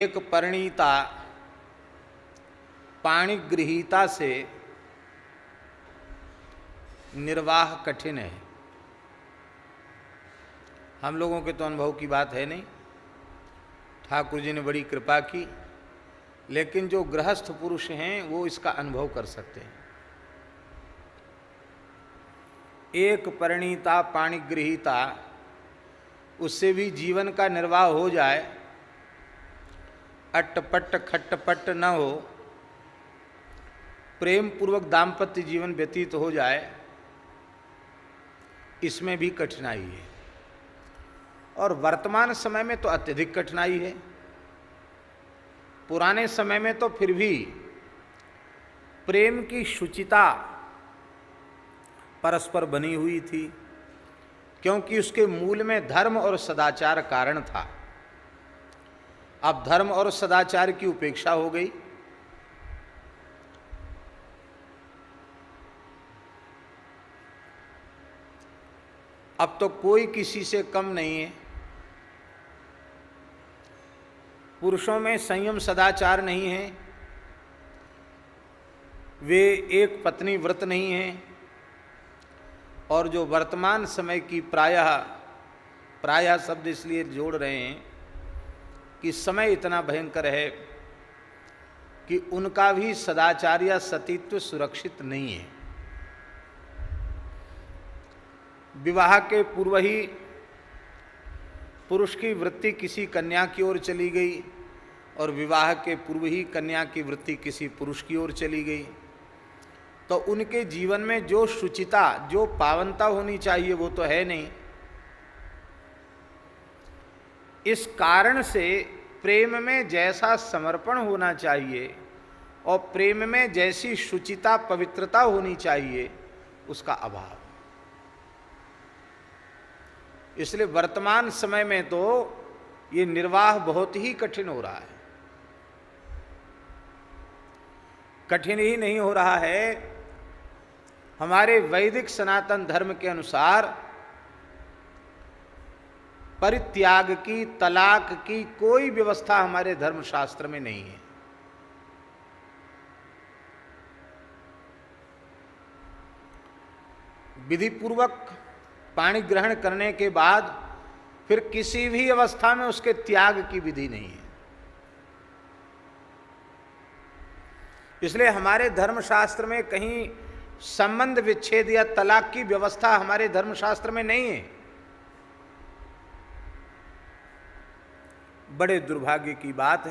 एक परिणीता पाणिगृहीता से निर्वाह कठिन है। हम लोगों के तो अनुभव की बात है नहीं, ठाकुर जी ने बड़ी कृपा की, लेकिन जो गृहस्थ पुरुष हैं वो इसका अनुभव कर सकते हैं। एक परिणीता पाणिगृहीता, उससे भी जीवन का निर्वाह हो जाए, अट्टपट्ट खट्टपट्ट न हो, प्रेम पूर्वक दाम्पत्य जीवन व्यतीत हो जाए, इसमें भी कठिनाई है। और वर्तमान समय में तो अत्यधिक कठिनाई है। पुराने समय में तो फिर भी प्रेम की शुचिता परस्पर बनी हुई थी, क्योंकि उसके मूल में धर्म और सदाचार कारण था। अब धर्म और सदाचार की उपेक्षा हो गई। अब तो कोई किसी से कम नहीं है। पुरुषों में संयम सदाचार नहीं है, वे एक पत्नी व्रत नहीं है। और जो वर्तमान समय की प्रायः शब्द इसलिए जोड़ रहे हैं कि समय इतना भयंकर है कि उनका भी सदाचार या सतीत्व सुरक्षित नहीं है। विवाह के पूर्व ही पुरुष की वृत्ति किसी कन्या की ओर चली गई और विवाह के पूर्व ही कन्या की वृत्ति किसी पुरुष की ओर चली गई, तो उनके जीवन में जो शुचिता, जो पावनता होनी चाहिए वो तो है नहीं। इस कारण से प्रेम में जैसा समर्पण होना चाहिए और प्रेम में जैसी शुचिता पवित्रता होनी चाहिए, उसका अभाव। इसलिए वर्तमान समय में तो ये निर्वाह बहुत ही कठिन हो रहा है। कठिन ही नहीं हो रहा है, हमारे वैदिक सनातन धर्म के अनुसार परित्याग की, तलाक की कोई व्यवस्था हमारे धर्मशास्त्र में नहीं है। विधि पूर्वक पाणी ग्रहण करने के बाद फिर किसी भी अवस्था में उसके त्याग की विधि नहीं है। इसलिए हमारे धर्मशास्त्र में कहीं संबंध विच्छेद या तलाक की व्यवस्था हमारे धर्मशास्त्र में नहीं है। बड़े दुर्भाग्य की बात है।